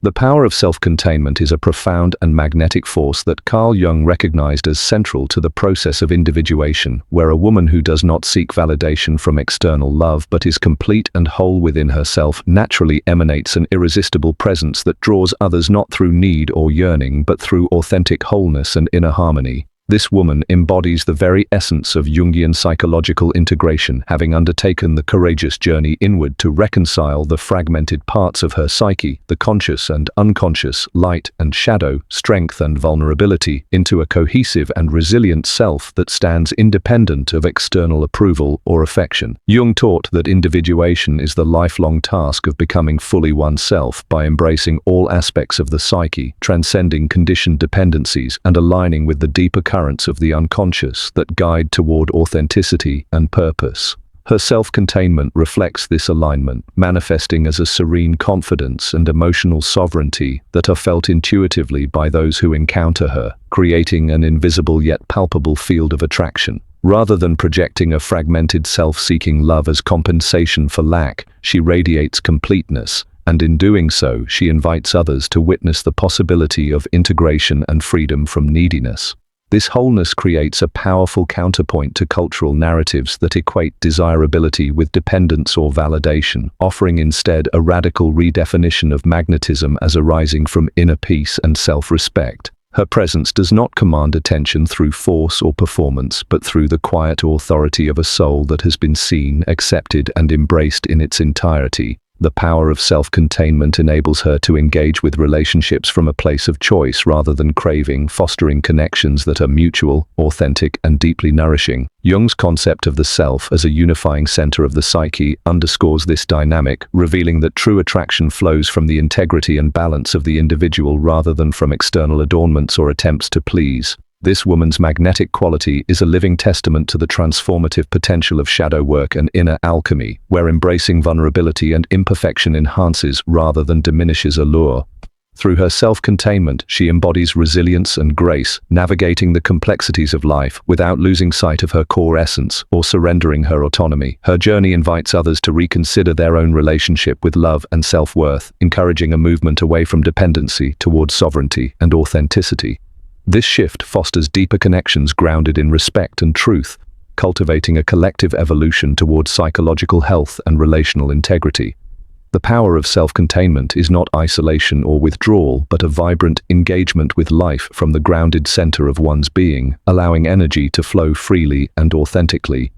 The power of self-containment is a profound and magnetic force that Carl Jung recognized as central to the process of individuation, where a woman who does not seek validation from external love but is complete and whole within herself naturally emanates an irresistible presence that draws others not through need or yearning but through authentic wholeness and inner harmony. This woman embodies the very essence of Jungian psychological integration, having undertaken the courageous journey inward to reconcile the fragmented parts of her psyche, the conscious and unconscious, light and shadow, strength and vulnerability, into a cohesive and resilient self that stands independent of external approval or affection. Jung taught that individuation is the lifelong task of becoming fully oneself by embracing all aspects of the psyche, transcending conditioned dependencies, and aligning with the deeper currents of the unconscious that guide toward authenticity and purpose. Her self-containment reflects this alignment, manifesting as a serene confidence and emotional sovereignty that are felt intuitively by those who encounter her, creating an invisible yet palpable field of attraction. Rather than projecting a fragmented self-seeking love as compensation for lack, she radiates completeness, and in doing so, she invites others to witness the possibility of integration and freedom from neediness. This wholeness creates a powerful counterpoint to cultural narratives that equate desirability with dependence or validation, offering instead a radical redefinition of magnetism as arising from inner peace and self-respect. Her presence does not command attention through force or performance, but through the quiet authority of a soul that has been seen, accepted, and embraced in its entirety. The power of self-containment enables her to engage with relationships from a place of choice rather than craving, fostering connections that are mutual, authentic, and deeply nourishing. Jung's concept of the self as a unifying center of the psyche underscores this dynamic, revealing that true attraction flows from the integrity and balance of the individual rather than from external adornments or attempts to please. This woman's magnetic quality is a living testament to the transformative potential of shadow work and inner alchemy, where embracing vulnerability and imperfection enhances rather than diminishes allure. Through her self-containment, she embodies resilience and grace, navigating the complexities of life without losing sight of her core essence or surrendering her autonomy. Her journey invites others to reconsider their own relationship with love and self-worth, encouraging a movement away from dependency towards sovereignty and authenticity. This shift fosters deeper connections grounded in respect and truth, cultivating a collective evolution towards psychological health and relational integrity. The power of self-containment is not isolation or withdrawal, but a vibrant engagement with life from the grounded center of one's being, allowing energy to flow freely and authentically.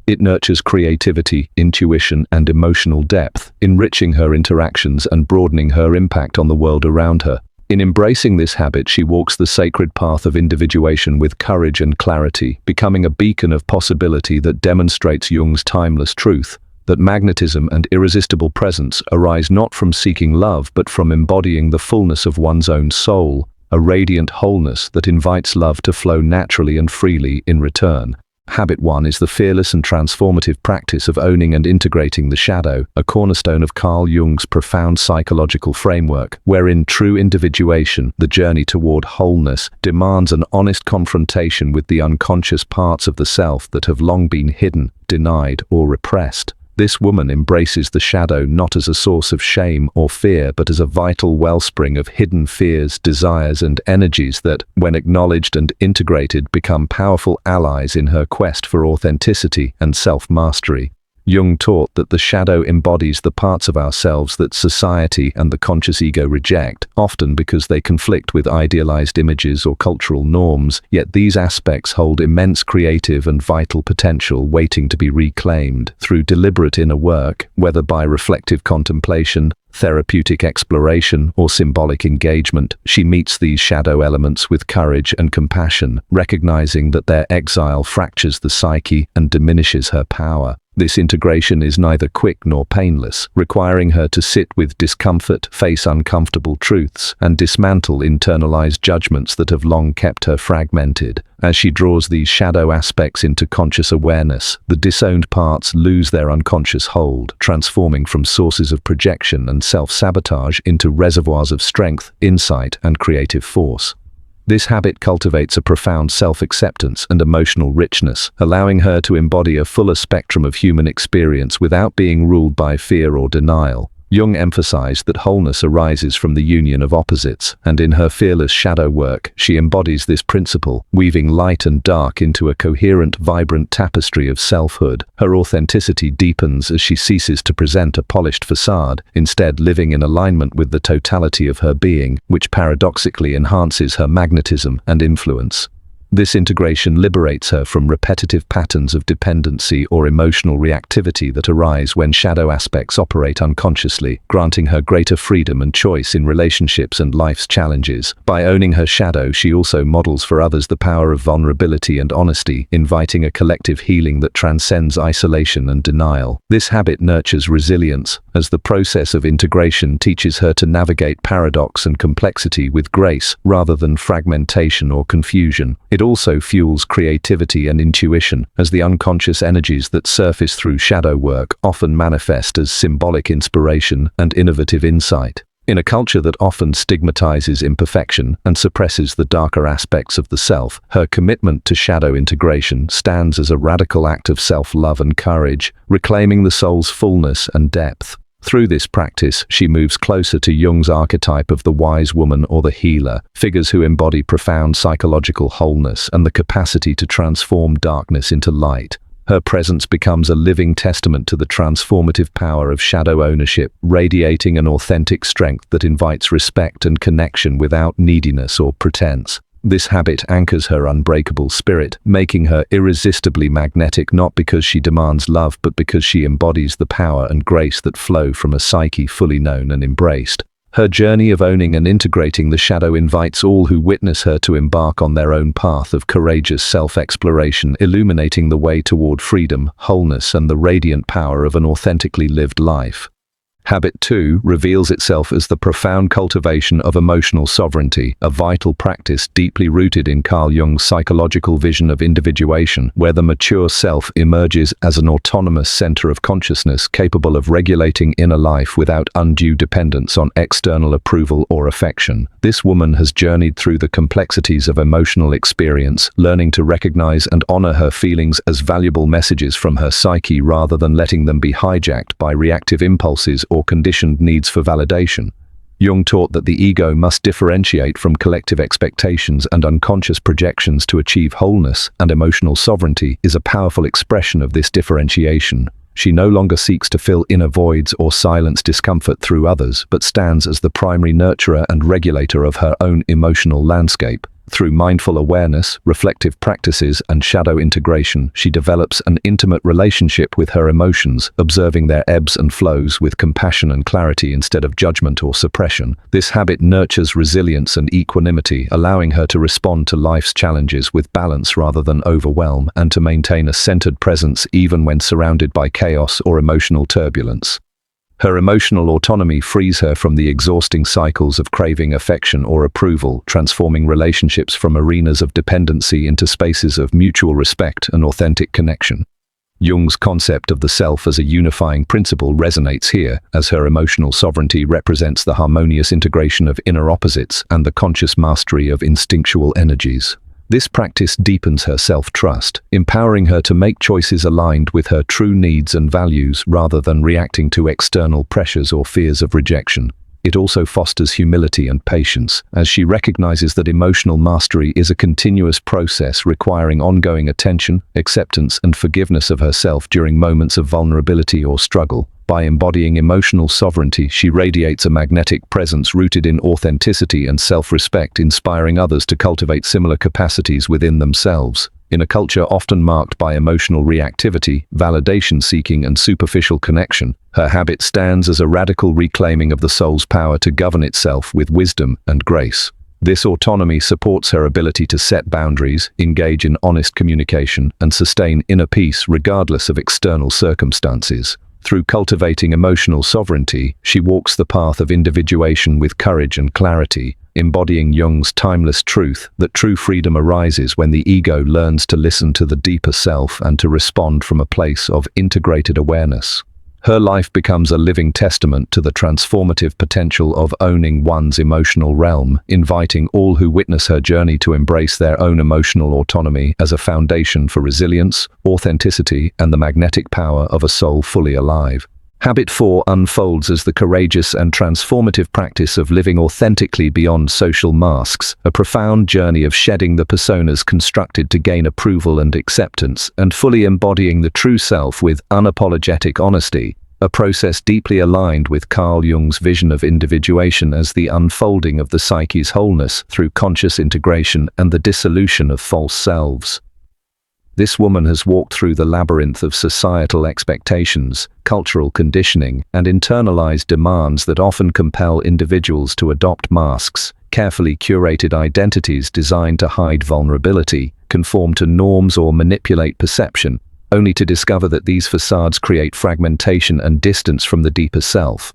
It nurtures creativity, intuition, and emotional depth, enriching her interactions and broadening her impact on the world around her. In embracing this habit, she walks the sacred path of individuation with courage and clarity, becoming a beacon of possibility that demonstrates Jung's timeless truth, that magnetism and irresistible presence arise not from seeking love but from embodying the fullness of one's own soul, a radiant wholeness that invites love to flow naturally and freely in return. Habit 1 is the fearless and transformative practice of owning and integrating the shadow, a cornerstone of Carl Jung's profound psychological framework, wherein true individuation, the journey toward wholeness, demands an honest confrontation with the unconscious parts of the self that have long been hidden, denied, or repressed. This woman embraces the shadow not as a source of shame or fear, but as a vital wellspring of hidden fears, desires, and energies that, when acknowledged and integrated, become powerful allies in her quest for authenticity and self-mastery. Jung taught that the shadow embodies the parts of ourselves that society and the conscious ego reject, often because they conflict with idealized images or cultural norms, yet these aspects hold immense creative and vital potential waiting to be reclaimed. Through deliberate inner work, whether by reflective contemplation, therapeutic exploration, or symbolic engagement, she meets these shadow elements with courage and compassion, recognizing that their exile fractures the psyche and diminishes her power. This integration is neither quick nor painless, requiring her to sit with discomfort, face uncomfortable truths, and dismantle internalized judgments that have long kept her fragmented. As she draws these shadow aspects into conscious awareness, the disowned parts lose their unconscious hold, transforming from sources of projection and self-sabotage into reservoirs of strength, insight, and creative force. This habit cultivates a profound self-acceptance and emotional richness, allowing her to embody a fuller spectrum of human experience without being ruled by fear or denial. Jung emphasized that wholeness arises from the union of opposites, and in her fearless shadow work, she embodies this principle, weaving light and dark into a coherent, vibrant tapestry of selfhood. Her authenticity deepens as she ceases to present a polished facade, instead living in alignment with the totality of her being, which paradoxically enhances her magnetism and influence. This integration liberates her from repetitive patterns of dependency or emotional reactivity that arise when shadow aspects operate unconsciously, granting her greater freedom and choice in relationships and life's challenges. By owning her shadow, she also models for others the power of vulnerability and honesty, inviting a collective healing that transcends isolation and denial. This habit nurtures resilience, as the process of integration teaches her to navigate paradox and complexity with grace, rather than fragmentation or confusion. It also fuels creativity and intuition, as the unconscious energies that surface through shadow work often manifest as symbolic inspiration and innovative insight. In a culture that often stigmatizes imperfection and suppresses the darker aspects of the self, her commitment to shadow integration stands as a radical act of self-love and courage, reclaiming the soul's fullness and depth. Through this practice, she moves closer to Jung's archetype of the wise woman or the healer, figures who embody profound psychological wholeness and the capacity to transform darkness into light. Her presence becomes a living testament to the transformative power of shadow ownership, radiating an authentic strength that invites respect and connection without neediness or pretense. This habit anchors her unbreakable spirit, making her irresistibly magnetic not because she demands love but because she embodies the power and grace that flow from a psyche fully known and embraced. Her journey of owning and integrating the shadow invites all who witness her to embark on their own path of courageous self-exploration, illuminating the way toward freedom, wholeness, and the radiant power of an authentically lived life. Habit 2 reveals itself as the profound cultivation of emotional sovereignty, a vital practice deeply rooted in Carl Jung's psychological vision of individuation, where the mature self emerges as an autonomous center of consciousness capable of regulating inner life without undue dependence on external approval or affection. This woman has journeyed through the complexities of emotional experience, learning to recognize and honor her feelings as valuable messages from her psyche rather than letting them be hijacked by reactive impulses or conditioned needs for validation. Jung taught that the ego must differentiate from collective expectations and unconscious projections to achieve wholeness, and emotional sovereignty is a powerful expression of this differentiation. She no longer seeks to fill inner voids or silence discomfort through others, but stands as the primary nurturer and regulator of her own emotional landscape. Through mindful awareness, reflective practices, and shadow integration, she develops an intimate relationship with her emotions, observing their ebbs and flows with compassion and clarity instead of judgment or suppression. This habit nurtures resilience and equanimity, allowing her to respond to life's challenges with balance rather than overwhelm, and to maintain a centered presence even when surrounded by chaos or emotional turbulence. Her emotional autonomy frees her from the exhausting cycles of craving affection or approval, transforming relationships from arenas of dependency into spaces of mutual respect and authentic connection. Jung's concept of the self as a unifying principle resonates here, as her emotional sovereignty represents the harmonious integration of inner opposites and the conscious mastery of instinctual energies. This practice deepens her self-trust, empowering her to make choices aligned with her true needs and values rather than reacting to external pressures or fears of rejection. It also fosters humility and patience, as she recognizes that emotional mastery is a continuous process requiring ongoing attention, acceptance, and forgiveness of herself during moments of vulnerability or struggle. By embodying emotional sovereignty, she radiates a magnetic presence rooted in authenticity and self-respect, inspiring others to cultivate similar capacities within themselves. In a culture often marked by emotional reactivity, validation-seeking, and superficial connection, her habit stands as a radical reclaiming of the soul's power to govern itself with wisdom and grace. This autonomy supports her ability to set boundaries, engage in honest communication, and sustain inner peace regardless of external circumstances. Through cultivating emotional sovereignty, she walks the path of individuation with courage and clarity, embodying Jung's timeless truth that true freedom arises when the ego learns to listen to the deeper self and to respond from a place of integrated awareness. Her life becomes a living testament to the transformative potential of owning one's emotional realm, inviting all who witness her journey to embrace their own emotional autonomy as a foundation for resilience, authenticity, and the magnetic power of a soul fully alive. Habit 4 unfolds as the courageous and transformative practice of living authentically beyond social masks, a profound journey of shedding the personas constructed to gain approval and acceptance, and fully embodying the true self with unapologetic honesty, a process deeply aligned with Carl Jung's vision of individuation as the unfolding of the psyche's wholeness through conscious integration and the dissolution of false selves. This woman has walked through the labyrinth of societal expectations, cultural conditioning, and internalized demands that often compel individuals to adopt masks, carefully curated identities designed to hide vulnerability, conform to norms, or manipulate perception, only to discover that these facades create fragmentation and distance from the deeper self.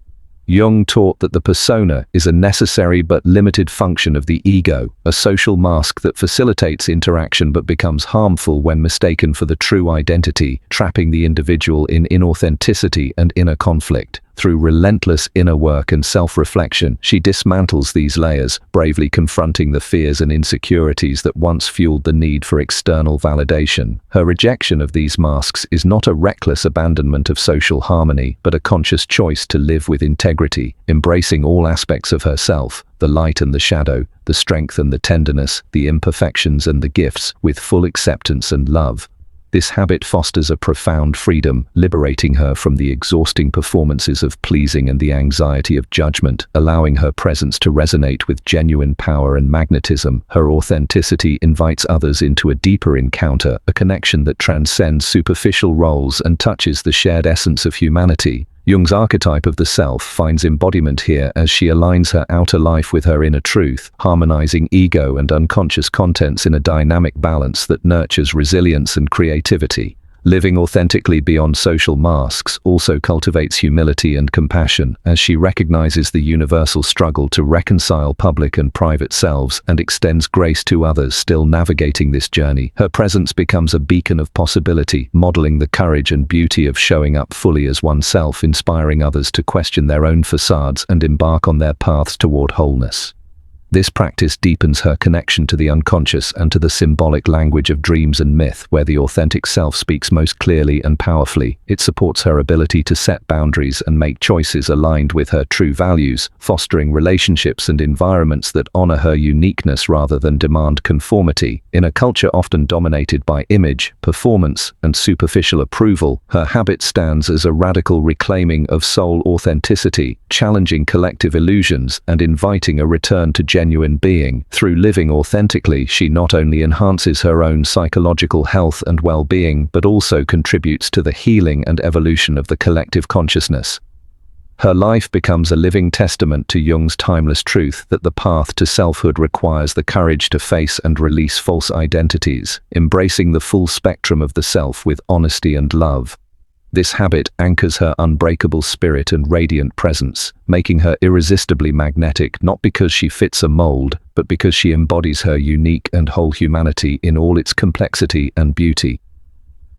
Jung taught that the persona is a necessary but limited function of the ego, a social mask that facilitates interaction but becomes harmful when mistaken for the true identity, trapping the individual in inauthenticity and inner conflict. Through relentless inner work and self-reflection, she dismantles these layers, bravely confronting the fears and insecurities that once fueled the need for external validation. Her rejection of these masks is not a reckless abandonment of social harmony, but a conscious choice to live with integrity, embracing all aspects of herself, the light and the shadow, the strength and the tenderness, the imperfections and the gifts, with full acceptance and love. This habit fosters a profound freedom, liberating her from the exhausting performances of pleasing and the anxiety of judgment, allowing her presence to resonate with genuine power and magnetism. Her authenticity invites others into a deeper encounter, a connection that transcends superficial roles and touches the shared essence of humanity. Jung's archetype of the self finds embodiment here as she aligns her outer life with her inner truth, harmonizing ego and unconscious contents in a dynamic balance that nurtures resilience and creativity. Living authentically beyond social masks also cultivates humility and compassion, as she recognizes the universal struggle to reconcile public and private selves and extends grace to others still navigating this journey. Her presence becomes a beacon of possibility, modeling the courage and beauty of showing up fully as oneself, inspiring others to question their own facades and embark on their paths toward wholeness. This practice deepens her connection to the unconscious and to the symbolic language of dreams and myth, where the authentic self speaks most clearly and powerfully. It supports her ability to set boundaries and make choices aligned with her true values, fostering relationships and environments that honor her uniqueness rather than demand conformity. In a culture often dominated by image, performance, and superficial approval, her habit stands as a radical reclaiming of soul authenticity, challenging collective illusions and inviting a return to genuine being. Through living authentically, she not only enhances her own psychological health and well-being, but also contributes to the healing and evolution of the collective consciousness. Her life becomes a living testament to Jung's timeless truth that the path to selfhood requires the courage to face and release false identities, embracing the full spectrum of the self with honesty and love. This habit anchors her unbreakable spirit and radiant presence, making her irresistibly magnetic not because she fits a mold, but because she embodies her unique and whole humanity in all its complexity and beauty.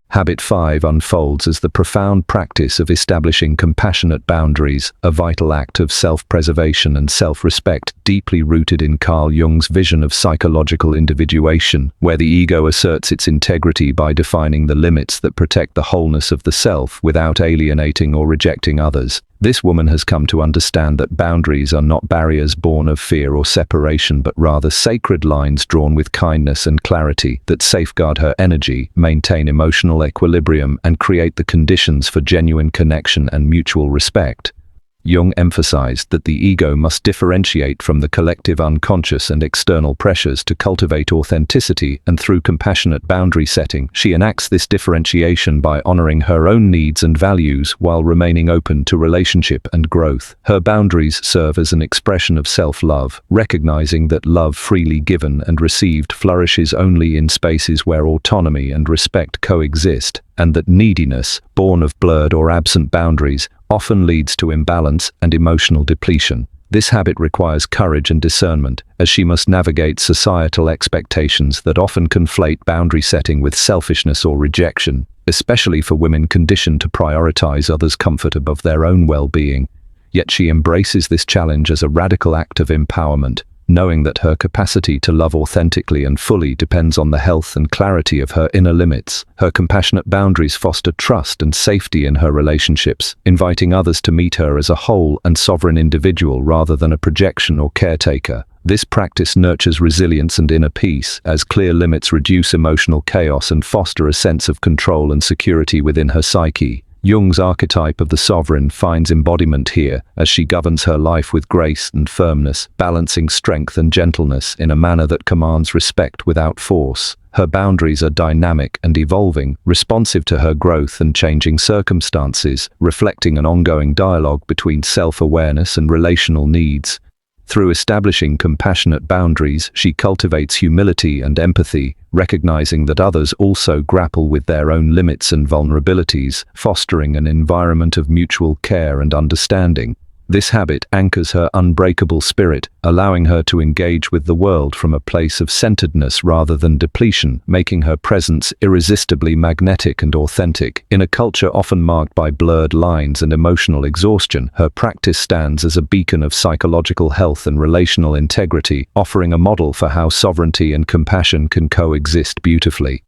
Habit 5 unfolds as the profound practice of establishing compassionate boundaries, a vital act of self-preservation and self-respect deeply rooted in Carl Jung's vision of psychological individuation, where the ego asserts its integrity by defining the limits that protect the wholeness of the self without alienating or rejecting others. This woman has come to understand that boundaries are not barriers born of fear or separation, but rather sacred lines drawn with kindness and clarity that safeguard her energy, maintain emotional equilibrium, and create the conditions for genuine connection and mutual respect. Jung emphasized that the ego must differentiate from the collective unconscious and external pressures to cultivate authenticity, and through compassionate boundary setting, she enacts this differentiation by honoring her own needs and values while remaining open to relationship and growth. Her boundaries serve as an expression of self-love, recognizing that love freely given and received flourishes only in spaces where autonomy and respect coexist, and that neediness, born of blurred or absent boundaries, often leads to imbalance and emotional depletion. This habit requires courage and discernment, as she must navigate societal expectations that often conflate boundary setting with selfishness or rejection, especially for women conditioned to prioritize others' comfort above their own well-being. Yet she embraces this challenge as a radical act of empowerment, knowing that her capacity to love authentically and fully depends on the health and clarity of her inner limits. Her compassionate boundaries foster trust and safety in her relationships, inviting others to meet her as a whole and sovereign individual rather than a projection or caretaker. This practice nurtures resilience and inner peace, as clear limits reduce emotional chaos and foster a sense of control and security within her psyche. Jung's archetype of the sovereign finds embodiment here, as she governs her life with grace and firmness, balancing strength and gentleness in a manner that commands respect without force. Her boundaries are dynamic and evolving, responsive to her growth and changing circumstances, reflecting an ongoing dialogue between self-awareness and relational needs. Through establishing compassionate boundaries, she cultivates humility and empathy, recognizing that others also grapple with their own limits and vulnerabilities, fostering an environment of mutual care and understanding. This habit anchors her unbreakable spirit, allowing her to engage with the world from a place of centeredness rather than depletion, making her presence irresistibly magnetic and authentic. In a culture often marked by blurred lines and emotional exhaustion, her practice stands as a beacon of psychological health and relational integrity, offering a model for how sovereignty and compassion can coexist beautifully.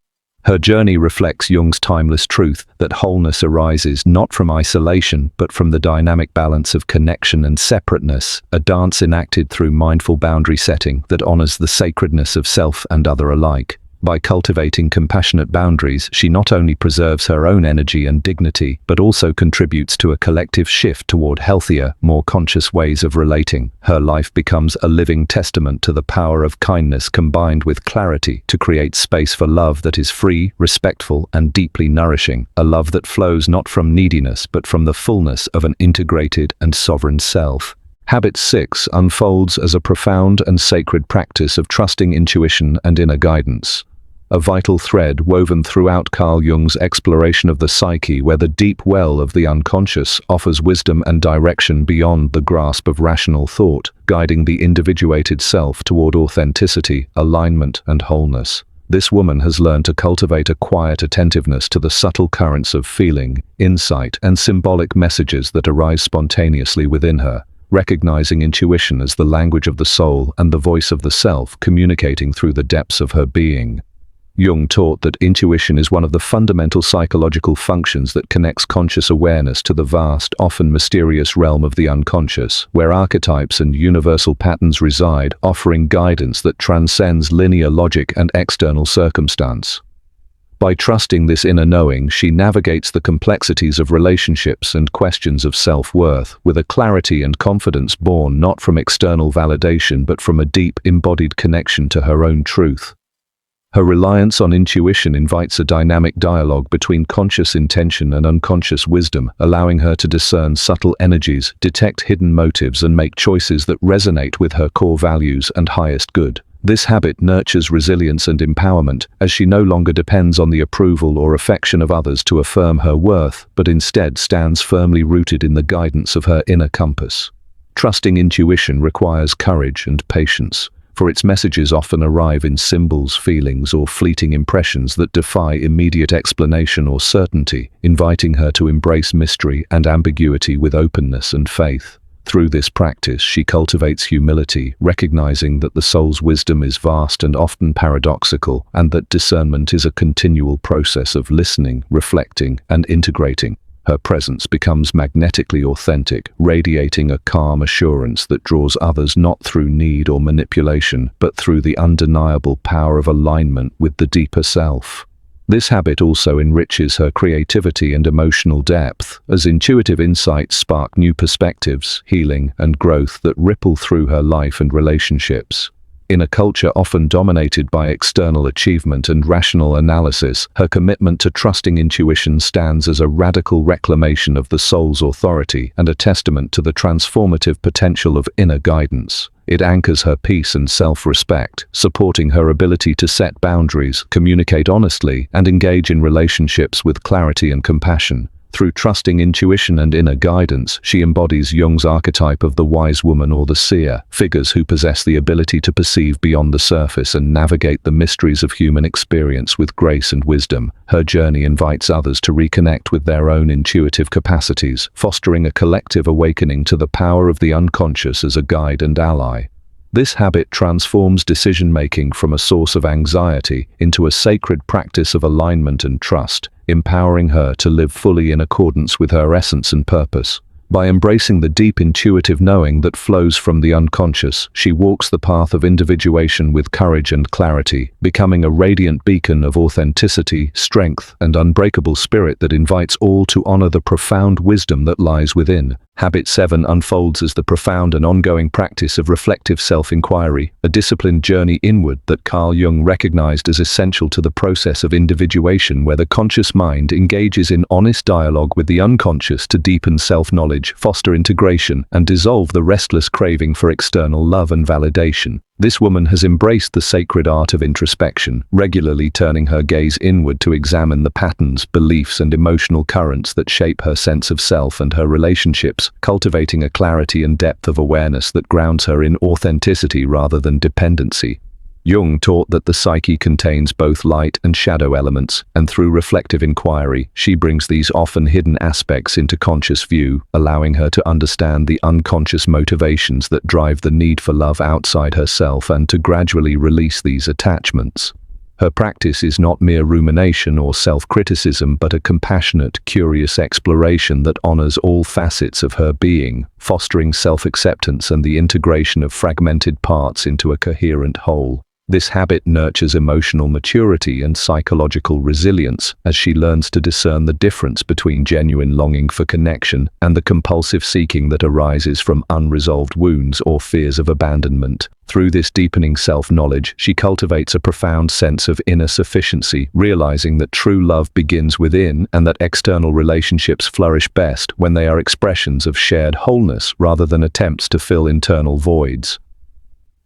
Her journey reflects Jung's timeless truth that wholeness arises not from isolation but from the dynamic balance of connection and separateness, a dance enacted through mindful boundary setting that honors the sacredness of self and other alike. By cultivating compassionate boundaries, she not only preserves her own energy and dignity, but also contributes to a collective shift toward healthier, more conscious ways of relating. Her life becomes a living testament to the power of kindness combined with clarity to create space for love that is free, respectful, and deeply nourishing, a love that flows not from neediness but from the fullness of an integrated and sovereign self. Habit 6 unfolds as a profound and sacred practice of trusting intuition and inner guidance. A vital thread woven throughout Carl Jung's exploration of the psyche, where the deep well of the unconscious offers wisdom and direction beyond the grasp of rational thought, guiding the individuated self toward authenticity, alignment, and wholeness. This woman has learned to cultivate a quiet attentiveness to the subtle currents of feeling, insight, and symbolic messages that arise spontaneously within her, recognizing intuition as the language of the soul and the voice of the self communicating through the depths of her being. Jung taught that intuition is one of the fundamental psychological functions that connects conscious awareness to the vast, often mysterious realm of the unconscious, where archetypes and universal patterns reside, offering guidance that transcends linear logic and external circumstance. By trusting this inner knowing, she navigates the complexities of relationships and questions of self-worth with a clarity and confidence born not from external validation but from a deep, embodied connection to her own truth. Her reliance on intuition invites a dynamic dialogue between conscious intention and unconscious wisdom, allowing her to discern subtle energies, detect hidden motives, and make choices that resonate with her core values and highest good. This habit nurtures resilience and empowerment, as she no longer depends on the approval or affection of others to affirm her worth, but instead stands firmly rooted in the guidance of her inner compass. Trusting intuition requires courage and patience, for its messages often arrive in symbols, feelings, or fleeting impressions that defy immediate explanation or certainty, inviting her to embrace mystery and ambiguity with openness and faith. Through this practice, she cultivates humility, recognizing that the soul's wisdom is vast and often paradoxical, and that discernment is a continual process of listening, reflecting, and integrating. Her presence becomes magnetically authentic, radiating a calm assurance that draws others not through need or manipulation, but through the undeniable power of alignment with the deeper self. This habit also enriches her creativity and emotional depth, as intuitive insights spark new perspectives, healing, and growth that ripple through her life and relationships. In a culture often dominated by external achievement and rational analysis, her commitment to trusting intuition stands as a radical reclamation of the soul's authority and a testament to the transformative potential of inner guidance. It anchors her peace and self-respect, supporting her ability to set boundaries, communicate honestly, and engage in relationships with clarity and compassion. Through trusting intuition and inner guidance, she embodies Jung's archetype of the wise woman or the seer, figures who possess the ability to perceive beyond the surface and navigate the mysteries of human experience with grace and wisdom. Her journey invites others to reconnect with their own intuitive capacities, fostering a collective awakening to the power of the unconscious as a guide and ally. This habit transforms decision-making from a source of anxiety into a sacred practice of alignment and trust, empowering her to live fully in accordance with her essence and purpose. By embracing the deep intuitive knowing that flows from the unconscious, she walks the path of individuation with courage and clarity, becoming a radiant beacon of authenticity, strength, and unbreakable spirit that invites all to honor the profound wisdom that lies within. Habit 7 unfolds as the profound and ongoing practice of reflective self-inquiry, a disciplined journey inward that Carl Jung recognized as essential to the process of individuation, where the conscious mind engages in honest dialogue with the unconscious to deepen self-knowledge, foster integration, and dissolve the restless craving for external love and validation. This woman has embraced the sacred art of introspection, regularly turning her gaze inward to examine the patterns, beliefs, and emotional currents that shape her sense of self and her relationships, cultivating a clarity and depth of awareness that grounds her in authenticity rather than dependency. Jung taught that the psyche contains both light and shadow elements, and through reflective inquiry, she brings these often hidden aspects into conscious view, allowing her to understand the unconscious motivations that drive the need for love outside herself and to gradually release these attachments. Her practice is not mere rumination or self-criticism, but a compassionate, curious exploration that honors all facets of her being, fostering self-acceptance and the integration of fragmented parts into a coherent whole. This habit nurtures emotional maturity and psychological resilience as she learns to discern the difference between genuine longing for connection and the compulsive seeking that arises from unresolved wounds or fears of abandonment. Through this deepening self-knowledge, she cultivates a profound sense of inner sufficiency, realizing that true love begins within and that external relationships flourish best when they are expressions of shared wholeness rather than attempts to fill internal voids.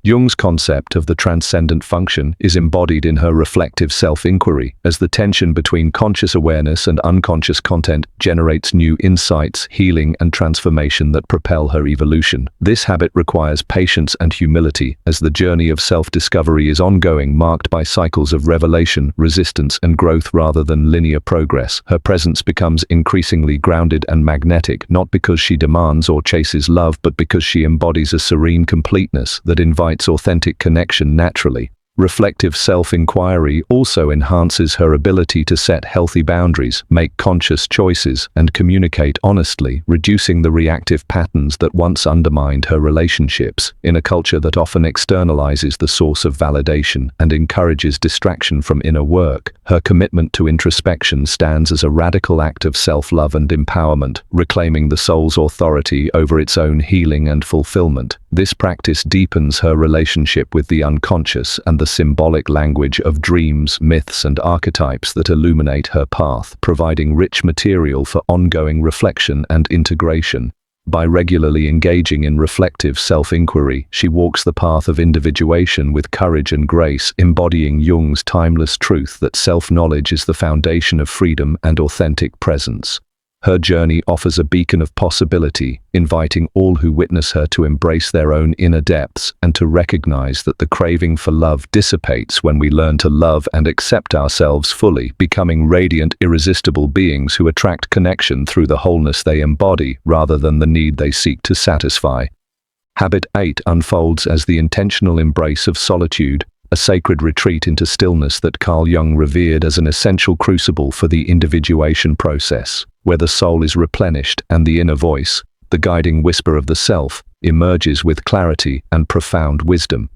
Jung's concept of the transcendent function is embodied in her reflective self-inquiry, as the tension between conscious awareness and unconscious content generates new insights, healing, and transformation that propel her evolution. This habit requires patience and humility, as the journey of self-discovery is ongoing, marked by cycles of revelation, resistance, and growth rather than linear progress. Her presence becomes increasingly grounded and magnetic, not because she demands or chases love, but because she embodies a serene completeness that invites authentic connection naturally. Reflective self-inquiry also enhances her ability to set healthy boundaries, make conscious choices, and communicate honestly, reducing the reactive patterns that once undermined her relationships. In a culture that often externalizes the source of validation and encourages distraction from inner work, her commitment to introspection stands as a radical act of self-love and empowerment, reclaiming the soul's authority over its own healing and fulfillment. This practice deepens her relationship with the unconscious and the symbolic language of dreams, myths, and archetypes that illuminate her path, providing rich material for ongoing reflection and integration. By regularly engaging in reflective self-inquiry, she walks the path of individuation with courage and grace, embodying Jung's timeless truth that self-knowledge is the foundation of freedom and authentic presence. Her journey offers a beacon of possibility, inviting all who witness her to embrace their own inner depths and to recognize that the craving for love dissipates when we learn to love and accept ourselves fully, becoming radiant, irresistible beings who attract connection through the wholeness they embody rather than the need they seek to satisfy. Habit 8 unfolds as the intentional embrace of solitude, a sacred retreat into stillness that Carl Jung revered as an essential crucible for the individuation process, where the soul is replenished and the inner voice, the guiding whisper of the self, emerges with clarity and profound wisdom.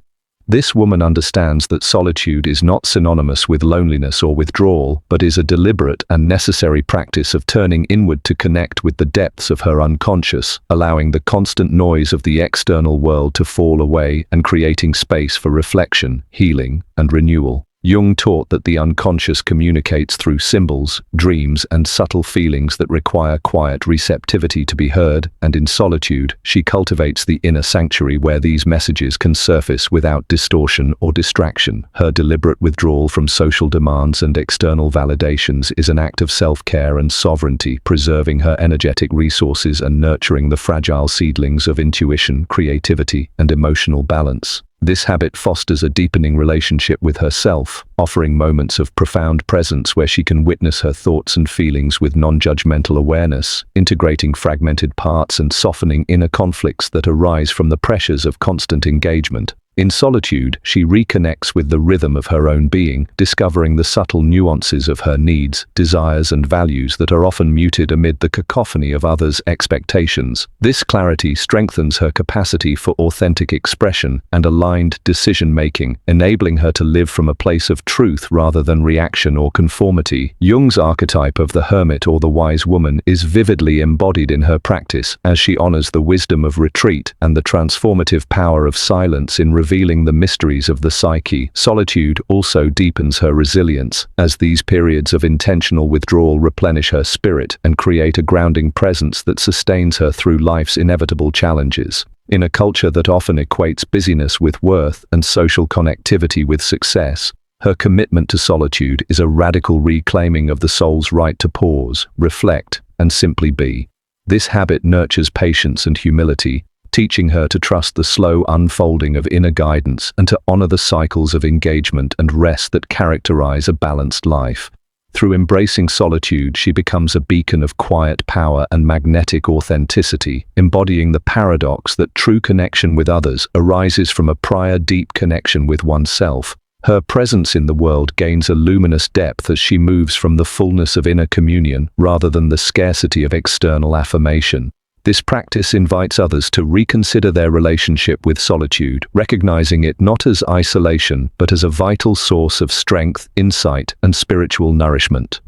This woman understands that solitude is not synonymous with loneliness or withdrawal, but is a deliberate and necessary practice of turning inward to connect with the depths of her unconscious, allowing the constant noise of the external world to fall away and creating space for reflection, healing, and renewal. Jung taught that the unconscious communicates through symbols, dreams, and subtle feelings that require quiet receptivity to be heard, and in solitude, she cultivates the inner sanctuary where these messages can surface without distortion or distraction. Her deliberate withdrawal from social demands and external validations is an act of self-care and sovereignty, preserving her energetic resources and nurturing the fragile seedlings of intuition, creativity, and emotional balance. This habit fosters a deepening relationship with herself, offering moments of profound presence where she can witness her thoughts and feelings with non-judgmental awareness, integrating fragmented parts and softening inner conflicts that arise from the pressures of constant engagement. In solitude, she reconnects with the rhythm of her own being, discovering the subtle nuances of her needs, desires, and values that are often muted amid the cacophony of others' expectations. This clarity strengthens her capacity for authentic expression and aligned decision-making, enabling her to live from a place of truth rather than reaction or conformity. Jung's archetype of the hermit or the wise woman is vividly embodied in her practice, as she honors the wisdom of retreat and the transformative power of silence in revealing the mysteries of the psyche. Solitude also deepens her resilience, as these periods of intentional withdrawal replenish her spirit and create a grounding presence that sustains her through life's inevitable challenges. In a culture that often equates busyness with worth and social connectivity with success, her commitment to solitude is a radical reclaiming of the soul's right to pause, reflect, and simply be. This habit nurtures patience and humility, teaching her to trust the slow unfolding of inner guidance and to honor the cycles of engagement and rest that characterize a balanced life. Through embracing solitude, she becomes a beacon of quiet power and magnetic authenticity, embodying the paradox that true connection with others arises from a prior deep connection with oneself. Her presence in the world gains a luminous depth as she moves from the fullness of inner communion rather than the scarcity of external affirmation. This practice invites others to reconsider their relationship with solitude, recognizing it not as isolation, but as a vital source of strength, insight, and spiritual nourishment.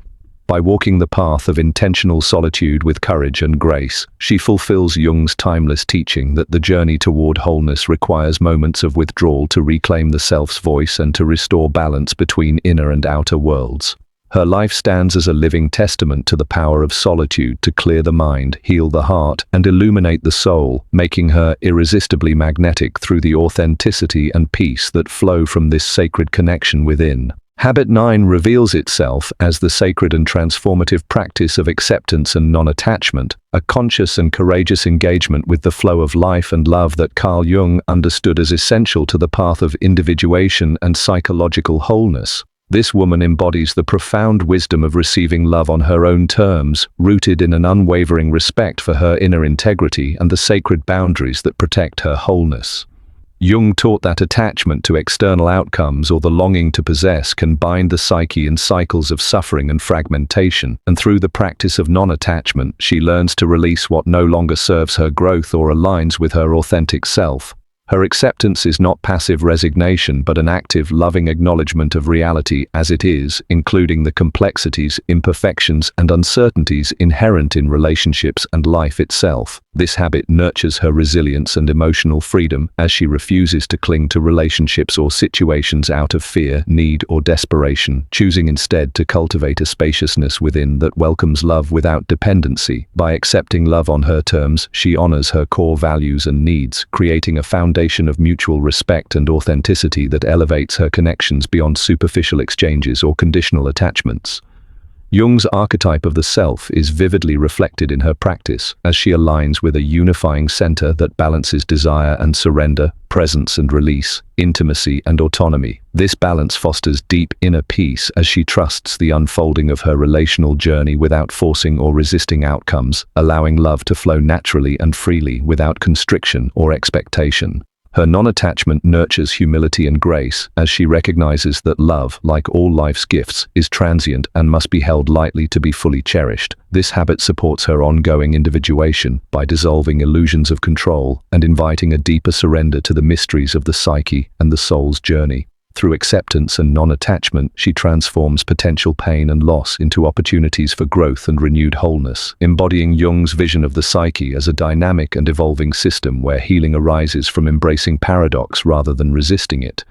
By walking the path of intentional solitude with courage and grace, she fulfills Jung's timeless teaching that the journey toward wholeness requires moments of withdrawal to reclaim the self's voice and to restore balance between inner and outer worlds. Her life stands as a living testament to the power of solitude to clear the mind, heal the heart, and illuminate the soul, making her irresistibly magnetic through the authenticity and peace that flow from this sacred connection within. Habit 9 reveals itself as the sacred and transformative practice of acceptance and non-attachment, a conscious and courageous engagement with the flow of life and love that Carl Jung understood as essential to the path of individuation and psychological wholeness. This woman embodies the profound wisdom of receiving love on her own terms, rooted in an unwavering respect for her inner integrity and the sacred boundaries that protect her wholeness. Jung taught that attachment to external outcomes or the longing to possess can bind the psyche in cycles of suffering and fragmentation, and through the practice of non-attachment, she learns to release what no longer serves her growth or aligns with her authentic self. Her acceptance is not passive resignation but an active, loving acknowledgement of reality as it is, including the complexities, imperfections, and uncertainties inherent in relationships and life itself. This habit nurtures her resilience and emotional freedom as she refuses to cling to relationships or situations out of fear, need, or desperation, choosing instead to cultivate a spaciousness within that welcomes love without dependency. By accepting love on her terms, she honors her core values and needs, creating a foundation of mutual respect and authenticity that elevates her connections beyond superficial exchanges or conditional attachments. Jung's archetype of the self is vividly reflected in her practice, as she aligns with a unifying center that balances desire and surrender, presence and release, intimacy and autonomy. This balance fosters deep inner peace as she trusts the unfolding of her relational journey without forcing or resisting outcomes, allowing love to flow naturally and freely without constriction or expectation. Her non-attachment nurtures humility and grace as she recognizes that love, like all life's gifts, is transient and must be held lightly to be fully cherished. This habit supports her ongoing individuation by dissolving illusions of control and inviting a deeper surrender to the mysteries of the psyche and the soul's journey. Through acceptance and non-attachment, she transforms potential pain and loss into opportunities for growth and renewed wholeness, embodying Jung's vision of the psyche as a dynamic and evolving system where healing arises from embracing paradox rather than resisting it.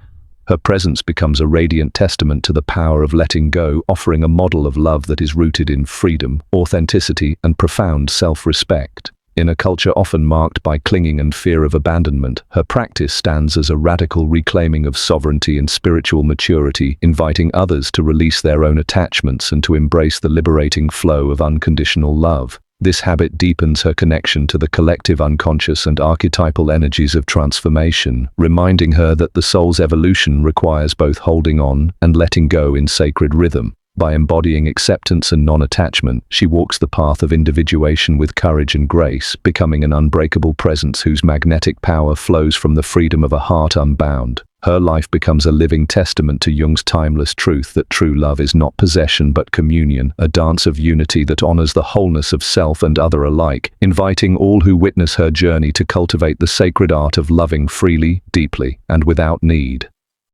Her presence becomes a radiant testament to the power of letting go, offering a model of love that is rooted in freedom, authenticity, and profound self-respect. In a culture often marked by clinging and fear of abandonment, her practice stands as a radical reclaiming of sovereignty and spiritual maturity, inviting others to release their own attachments and to embrace the liberating flow of unconditional love. This habit deepens her connection to the collective unconscious and archetypal energies of transformation, reminding her that the soul's evolution requires both holding on and letting go in sacred rhythm. By embodying acceptance and non-attachment, she walks the path of individuation with courage and grace, becoming an unbreakable presence whose magnetic power flows from the freedom of a heart unbound. Her life becomes a living testament to Jung's timeless truth that true love is not possession but communion, a dance of unity that honors the wholeness of self and other alike, inviting all who witness her journey to cultivate the sacred art of loving freely, deeply, and without need.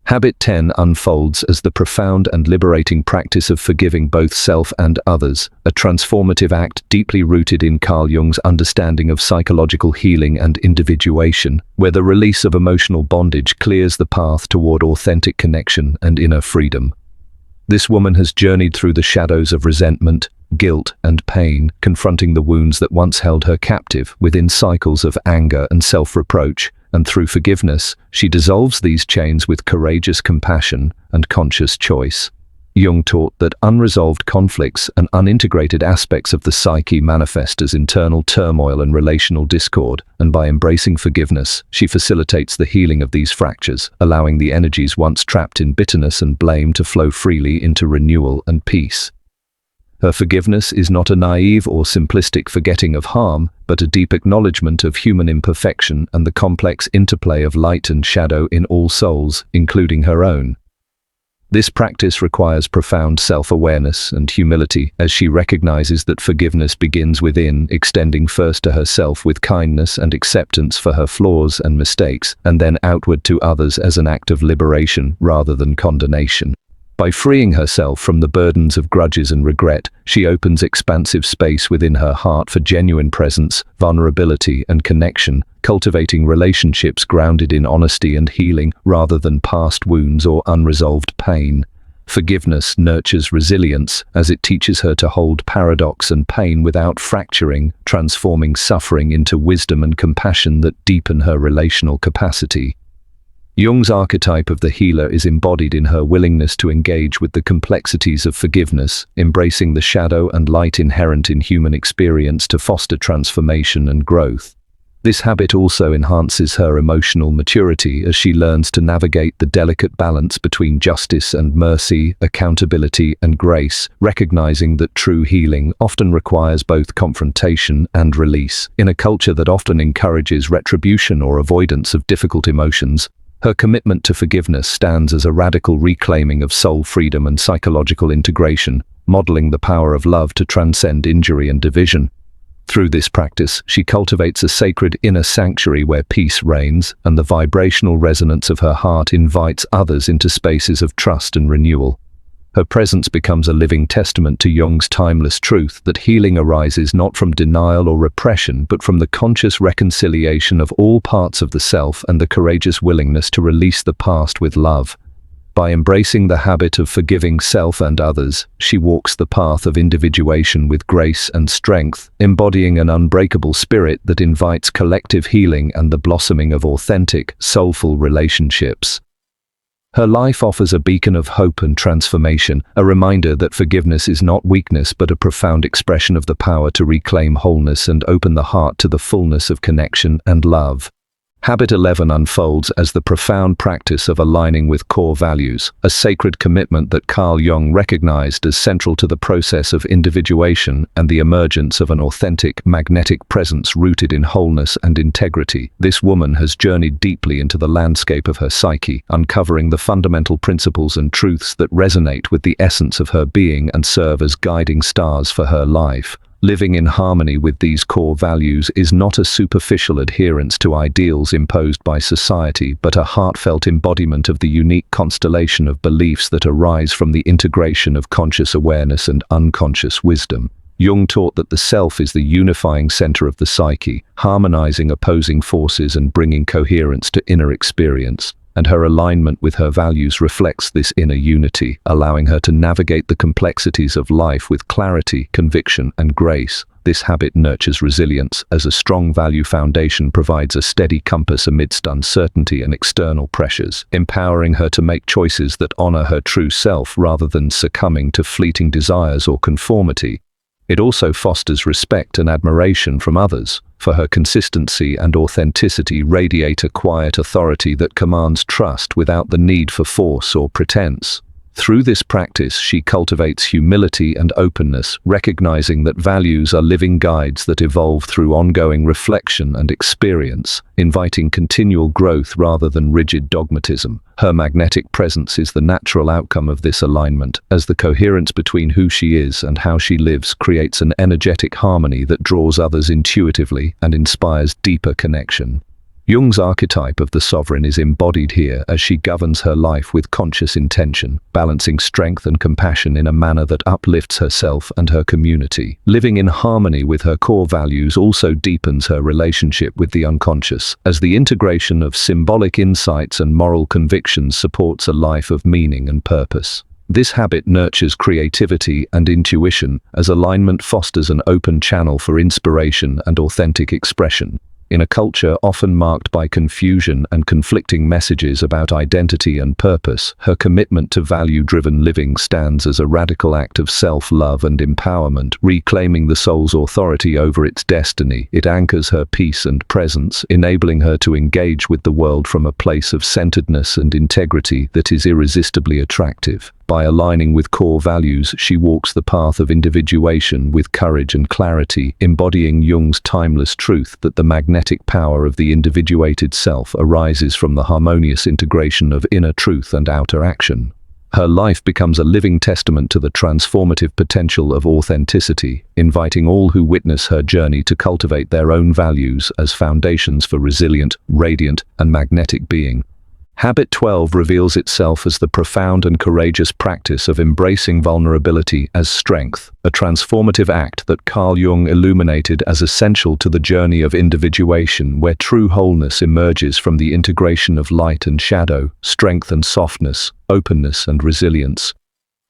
Habit 10 unfolds as the profound and liberating practice of forgiving both self and others, a transformative act deeply rooted in Carl Jung's understanding of psychological healing and individuation, where the release of emotional bondage clears the path toward authentic connection and inner freedom. This woman has journeyed through the shadows of resentment, guilt, and pain, confronting the wounds that once held her captive within cycles of anger and self-reproach, and through forgiveness, she dissolves these chains with courageous compassion and conscious choice. Jung taught that unresolved conflicts and unintegrated aspects of the psyche manifest as internal turmoil and relational discord, and by embracing forgiveness, she facilitates the healing of these fractures, allowing the energies once trapped in bitterness and blame to flow freely into renewal and peace. Her forgiveness is not a naive or simplistic forgetting of harm, but a deep acknowledgement of human imperfection and the complex interplay of light and shadow in all souls, including her own. This practice requires profound self-awareness and humility, as she recognizes that forgiveness begins within, extending first to herself with kindness and acceptance for her flaws and mistakes, and then outward to others as an act of liberation rather than condemnation. By freeing herself from the burdens of grudges and regret, she opens expansive space within her heart for genuine presence, vulnerability, and connection, cultivating relationships grounded in honesty and healing rather than past wounds or unresolved pain. Forgiveness nurtures resilience as it teaches her to hold paradox and pain without fracturing, transforming suffering into wisdom and compassion that deepen her relational capacity. Jung's archetype of the healer is embodied in her willingness to engage with the complexities of forgiveness, embracing the shadow and light inherent in human experience to foster transformation and growth. This habit also enhances her emotional maturity as she learns to navigate the delicate balance between justice and mercy, accountability and grace, recognizing that true healing often requires both confrontation and release. In a culture that often encourages retribution or avoidance of difficult emotions, her commitment to forgiveness stands as a radical reclaiming of soul freedom and psychological integration, modeling the power of love to transcend injury and division. Through this practice, she cultivates a sacred inner sanctuary where peace reigns, and the vibrational resonance of her heart invites others into spaces of trust and renewal. Her presence becomes a living testament to Jung's timeless truth that healing arises not from denial or repression but from the conscious reconciliation of all parts of the self and the courageous willingness to release the past with love. By embracing the habit of forgiving self and others, she walks the path of individuation with grace and strength, embodying an unbreakable spirit that invites collective healing and the blossoming of authentic, soulful relationships. Her life offers a beacon of hope and transformation, a reminder that forgiveness is not weakness but a profound expression of the power to reclaim wholeness and open the heart to the fullness of connection and love. Habit 11 unfolds as the profound practice of aligning with core values, a sacred commitment that Carl Jung recognized as central to the process of individuation and the emergence of an authentic, magnetic presence rooted in wholeness and integrity. This woman has journeyed deeply into the landscape of her psyche, uncovering the fundamental principles and truths that resonate with the essence of her being and serve as guiding stars for her life. Living in harmony with these core values is not a superficial adherence to ideals imposed by society, but a heartfelt embodiment of the unique constellation of beliefs that arise from the integration of conscious awareness and unconscious wisdom. Jung taught that the self is the unifying center of the psyche, harmonizing opposing forces and bringing coherence to inner experience. And her alignment with her values reflects this inner unity, allowing her to navigate the complexities of life with clarity, conviction, and grace. This habit nurtures resilience, as a strong value foundation provides a steady compass amidst uncertainty and external pressures, empowering her to make choices that honor her true self rather than succumbing to fleeting desires or conformity. It also fosters respect and admiration from others, for her consistency and authenticity radiate a quiet authority that commands trust without the need for force or pretense. Through this practice, she cultivates humility and openness, recognizing that values are living guides that evolve through ongoing reflection and experience, inviting continual growth rather than rigid dogmatism. Her magnetic presence is the natural outcome of this alignment, as the coherence between who she is and how she lives creates an energetic harmony that draws others intuitively and inspires deeper connection. Jung's archetype of the sovereign is embodied here as she governs her life with conscious intention, balancing strength and compassion in a manner that uplifts herself and her community. Living in harmony with her core values also deepens her relationship with the unconscious, as the integration of symbolic insights and moral convictions supports a life of meaning and purpose. This habit nurtures creativity and intuition, as alignment fosters an open channel for inspiration and authentic expression. In a culture often marked by confusion and conflicting messages about identity and purpose, her commitment to value-driven living stands as a radical act of self-love and empowerment, reclaiming the soul's authority over its destiny. It anchors her peace and presence, enabling her to engage with the world from a place of centeredness and integrity that is irresistibly attractive. By aligning with core values, she walks the path of individuation with courage and clarity, embodying Jung's timeless truth that the magnetic power of the individuated self arises from the harmonious integration of inner truth and outer action. Her life becomes a living testament to the transformative potential of authenticity, inviting all who witness her journey to cultivate their own values as foundations for resilient, radiant, and magnetic being. Habit 12 reveals itself as the profound and courageous practice of embracing vulnerability as strength, a transformative act that Carl Jung illuminated as essential to the journey of individuation, where true wholeness emerges from the integration of light and shadow, strength and softness, openness and resilience.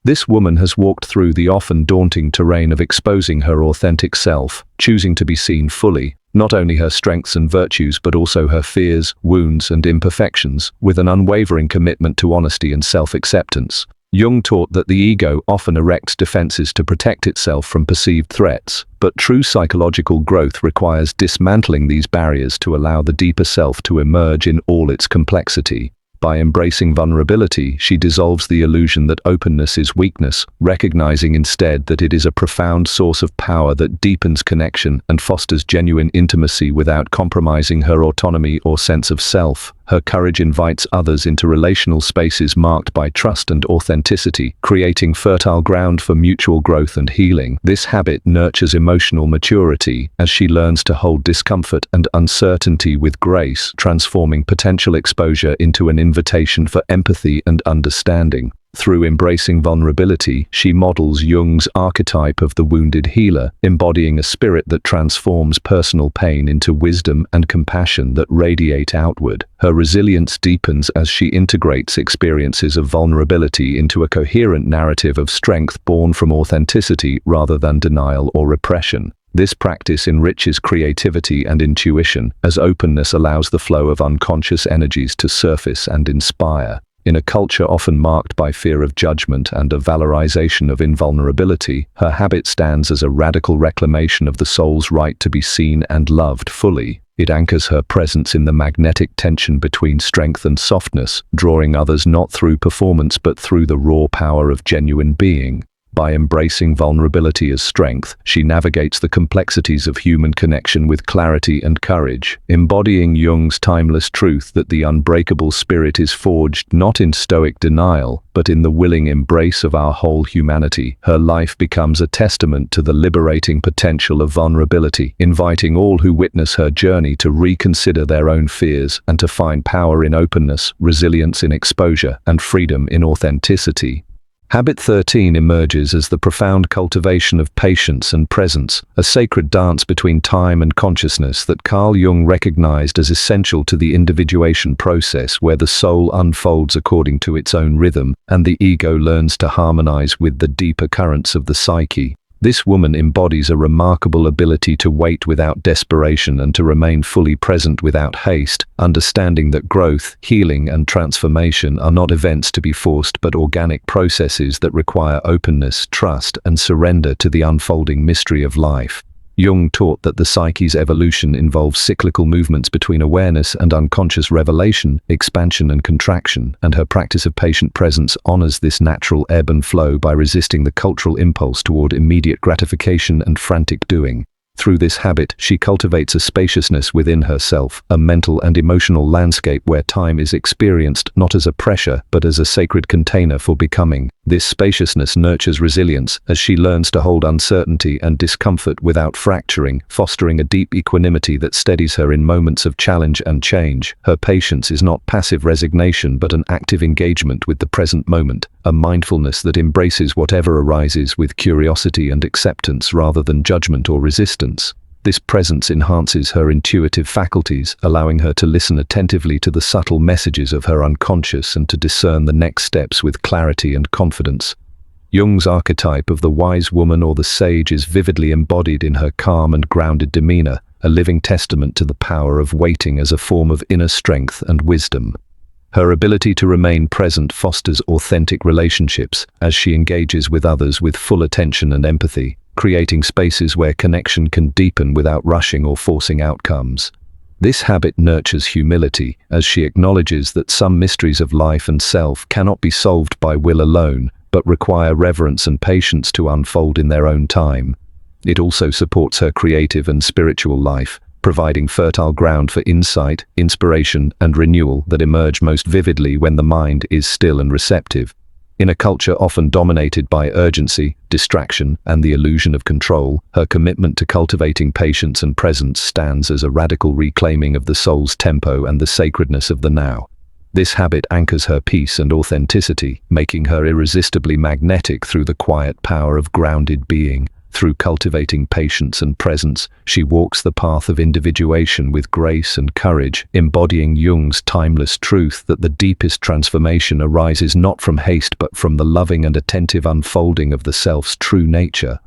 This woman has walked through the often daunting terrain of exposing her authentic self, choosing to be seen fully, not only her strengths and virtues but also her fears, wounds and imperfections, with an unwavering commitment to honesty and self-acceptance. Jung taught that the ego often erects defenses to protect itself from perceived threats, but true psychological growth requires dismantling these barriers to allow the deeper self to emerge in all its complexity. By embracing vulnerability, she dissolves the illusion that openness is weakness, recognizing instead that it is a profound source of power that deepens connection and fosters genuine intimacy without compromising her autonomy or sense of self. Her courage invites others into relational spaces marked by trust and authenticity, creating fertile ground for mutual growth and healing. This habit nurtures emotional maturity as she learns to hold discomfort and uncertainty with grace, transforming potential exposure into an invitation for empathy and understanding. Through embracing vulnerability, she models Jung's archetype of the wounded healer, embodying a spirit that transforms personal pain into wisdom and compassion that radiate outward. Her resilience deepens as she integrates experiences of vulnerability into a coherent narrative of strength born from authenticity rather than denial or repression. This practice enriches creativity and intuition, as openness allows the flow of unconscious energies to surface and inspire. In a culture often marked by fear of judgment and a valorization of invulnerability, her habit stands as a radical reclamation of the soul's right to be seen and loved fully. It anchors her presence in the magnetic tension between strength and softness, drawing others not through performance but through the raw power of genuine being. By embracing vulnerability as strength, she navigates the complexities of human connection with clarity and courage, embodying Jung's timeless truth that the unbreakable spirit is forged not in stoic denial, but in the willing embrace of our whole humanity. Her life becomes a testament to the liberating potential of vulnerability, inviting all who witness her journey to reconsider their own fears and to find power in openness, resilience in exposure, and freedom in authenticity. Habit 13 emerges as the profound cultivation of patience and presence, a sacred dance between time and consciousness that Carl Jung recognized as essential to the individuation process, where the soul unfolds according to its own rhythm and the ego learns to harmonize with the deeper currents of the psyche. This woman embodies a remarkable ability to wait without desperation and to remain fully present without haste, understanding that growth, healing, and transformation are not events to be forced but organic processes that require openness, trust, and surrender to the unfolding mystery of life. Jung taught that the psyche's evolution involves cyclical movements between awareness and unconscious revelation, expansion and contraction, and her practice of patient presence honors this natural ebb and flow by resisting the cultural impulse toward immediate gratification and frantic doing. Through this habit, she cultivates a spaciousness within herself, a mental and emotional landscape where time is experienced not as a pressure but as a sacred container for becoming. This spaciousness nurtures resilience as she learns to hold uncertainty and discomfort without fracturing, fostering a deep equanimity that steadies her in moments of challenge and change. Her patience is not passive resignation but an active engagement with the present moment, a mindfulness that embraces whatever arises with curiosity and acceptance rather than judgment or resistance. This presence enhances her intuitive faculties, allowing her to listen attentively to the subtle messages of her unconscious and to discern the next steps with clarity and confidence. Jung's archetype of the wise woman or the sage is vividly embodied in her calm and grounded demeanor, a living testament to the power of waiting as a form of inner strength and wisdom. Her ability to remain present fosters authentic relationships as she engages with others with full attention and empathy, creating spaces where connection can deepen without rushing or forcing outcomes. This habit nurtures humility as she acknowledges that some mysteries of life and self cannot be solved by will alone, but require reverence and patience to unfold in their own time. It also supports her creative and spiritual life, providing fertile ground for insight, inspiration, and renewal that emerge most vividly when the mind is still and receptive. In a culture often dominated by urgency, distraction, and the illusion of control, her commitment to cultivating patience and presence stands as a radical reclaiming of the soul's tempo and the sacredness of the now. This habit anchors her peace and authenticity, making her irresistibly magnetic through the quiet power of grounded being. Through cultivating patience and presence, she walks the path of individuation with grace and courage, embodying Jung's timeless truth that the deepest transformation arises not from haste but from the loving and attentive unfolding of the self's true nature.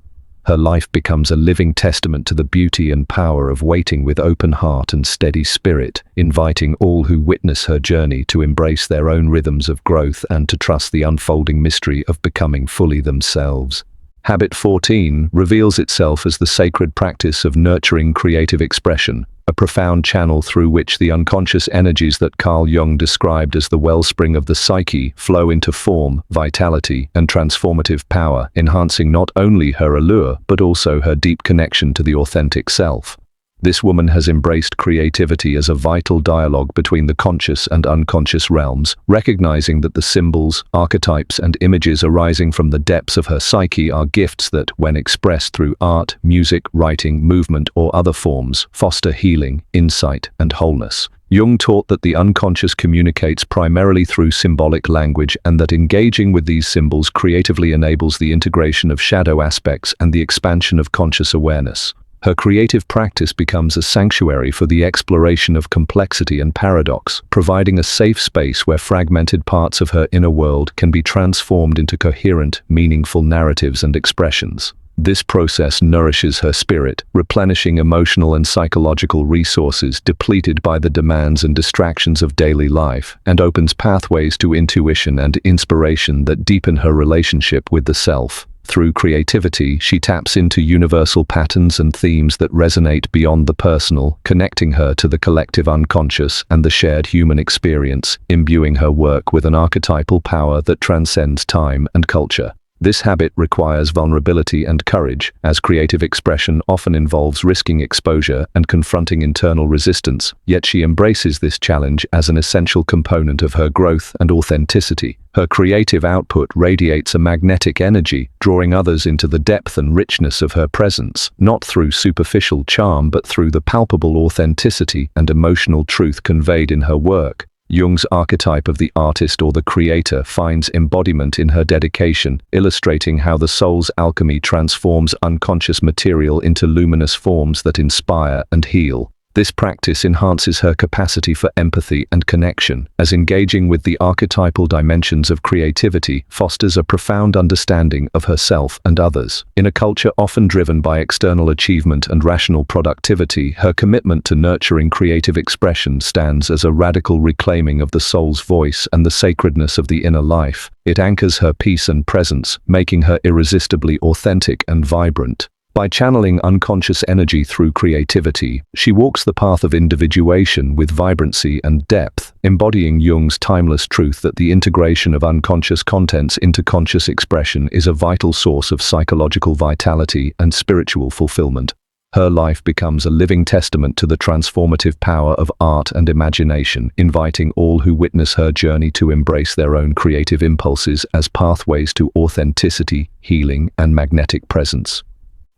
Her life becomes a living testament to the beauty and power of waiting with open heart and steady spirit, inviting all who witness her journey to embrace their own rhythms of growth and to trust the unfolding mystery of becoming fully themselves. Habit 14 reveals itself as the sacred practice of nurturing creative expression, a profound channel through which the unconscious energies that Carl Jung described as the wellspring of the psyche flow into form, vitality, and transformative power, enhancing not only her allure but also her deep connection to the authentic self. This woman has embraced creativity as a vital dialogue between the conscious and unconscious realms, recognizing that the symbols, archetypes, and images arising from the depths of her psyche are gifts that, when expressed through art, music, writing, movement, or other forms, foster healing, insight, and wholeness. Jung taught that the unconscious communicates primarily through symbolic language and that engaging with these symbols creatively enables the integration of shadow aspects and the expansion of conscious awareness. Her creative practice becomes a sanctuary for the exploration of complexity and paradox, providing a safe space where fragmented parts of her inner world can be transformed into coherent, meaningful narratives and expressions. This process nourishes her spirit, replenishing emotional and psychological resources depleted by the demands and distractions of daily life, and opens pathways to intuition and inspiration that deepen her relationship with the self. Through creativity, she taps into universal patterns and themes that resonate beyond the personal, connecting her to the collective unconscious and the shared human experience, imbuing her work with an archetypal power that transcends time and culture. This habit requires vulnerability and courage, as creative expression often involves risking exposure and confronting internal resistance, yet she embraces this challenge as an essential component of her growth and authenticity. Her creative output radiates a magnetic energy, drawing others into the depth and richness of her presence, not through superficial charm but through the palpable authenticity and emotional truth conveyed in her work. Jung's archetype of the artist or the creator finds embodiment in her dedication, illustrating how the soul's alchemy transforms unconscious material into luminous forms that inspire and heal. This practice enhances her capacity for empathy and connection, as engaging with the archetypal dimensions of creativity fosters a profound understanding of herself and others. In a culture often driven by external achievement and rational productivity, her commitment to nurturing creative expression stands as a radical reclaiming of the soul's voice and the sacredness of the inner life. It anchors her peace and presence, making her irresistibly authentic and vibrant. By channeling unconscious energy through creativity, she walks the path of individuation with vibrancy and depth, embodying Jung's timeless truth that the integration of unconscious contents into conscious expression is a vital source of psychological vitality and spiritual fulfillment. Her life becomes a living testament to the transformative power of art and imagination, inviting all who witness her journey to embrace their own creative impulses as pathways to authenticity, healing, and magnetic presence.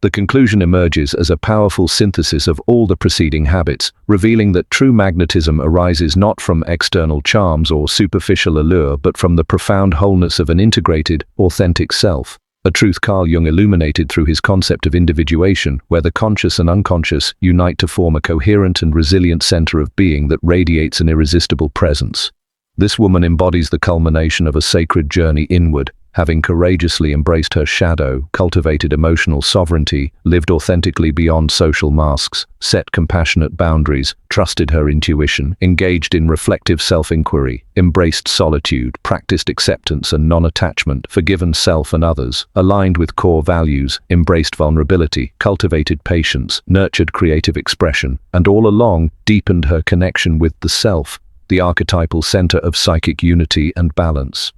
The conclusion emerges as a powerful synthesis of all the preceding habits, revealing that true magnetism arises not from external charms or superficial allure but from the profound wholeness of an integrated, authentic self. A truth Carl Jung illuminated through his concept of individuation, where the conscious and unconscious unite to form a coherent and resilient center of being that radiates an irresistible presence. This woman embodies the culmination of a sacred journey inward, having courageously embraced her shadow, cultivated emotional sovereignty, lived authentically beyond social masks, set compassionate boundaries, trusted her intuition, engaged in reflective self-inquiry, embraced solitude, practiced acceptance and non-attachment, forgiven self and others, aligned with core values, embraced vulnerability, cultivated patience, nurtured creative expression, and all along deepened her connection with the self, the archetypal center of psychic unity and balance.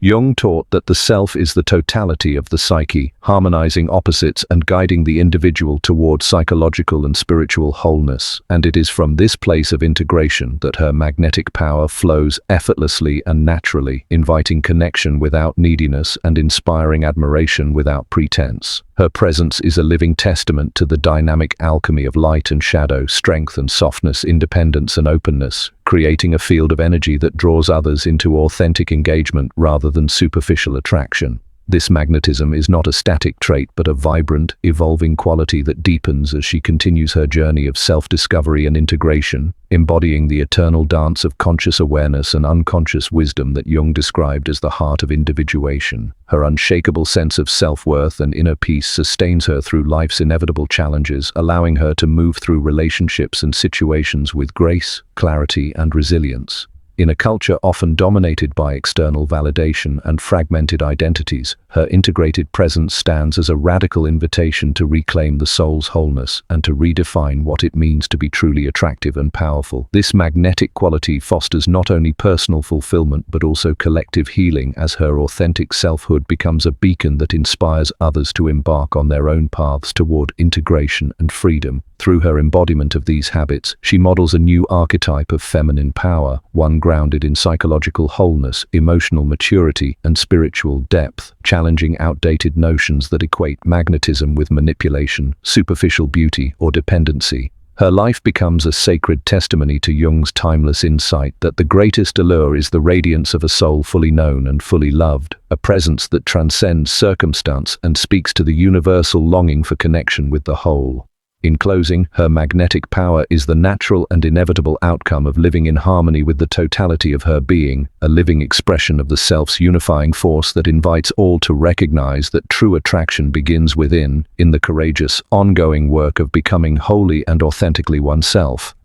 Jung taught that the self is the totality of the psyche, harmonizing opposites and guiding the individual toward psychological and spiritual wholeness, and it is from this place of integration that her magnetic power flows effortlessly and naturally, inviting connection without neediness and inspiring admiration without pretense. Her presence is a living testament to the dynamic alchemy of light and shadow, strength and softness, independence and openness, creating a field of energy that draws others into authentic engagement rather than superficial attraction. This magnetism is not a static trait but a vibrant, evolving quality that deepens as she continues her journey of self-discovery and integration, embodying the eternal dance of conscious awareness and unconscious wisdom that Jung described as the heart of individuation. Her unshakable sense of self-worth and inner peace sustains her through life's inevitable challenges, allowing her to move through relationships and situations with grace, clarity, and resilience. In a culture often dominated by external validation and fragmented identities, her integrated presence stands as a radical invitation to reclaim the soul's wholeness and to redefine what it means to be truly attractive and powerful. This magnetic quality fosters not only personal fulfillment but also collective healing, as her authentic selfhood becomes a beacon that inspires others to embark on their own paths toward integration and freedom. Through her embodiment of these habits, she models a new archetype of feminine power, one grounded in psychological wholeness, emotional maturity, and spiritual depth, challenging outdated notions that equate magnetism with manipulation, superficial beauty, or dependency. Her life becomes a sacred testimony to Jung's timeless insight that the greatest allure is the radiance of a soul fully known and fully loved, a presence that transcends circumstance and speaks to the universal longing for connection with the whole. In closing, her magnetic power is the natural and inevitable outcome of living in harmony with the totality of her being, a living expression of the self's unifying force that invites all to recognize that true attraction begins within, in the courageous, ongoing work of becoming wholly and authentically oneself.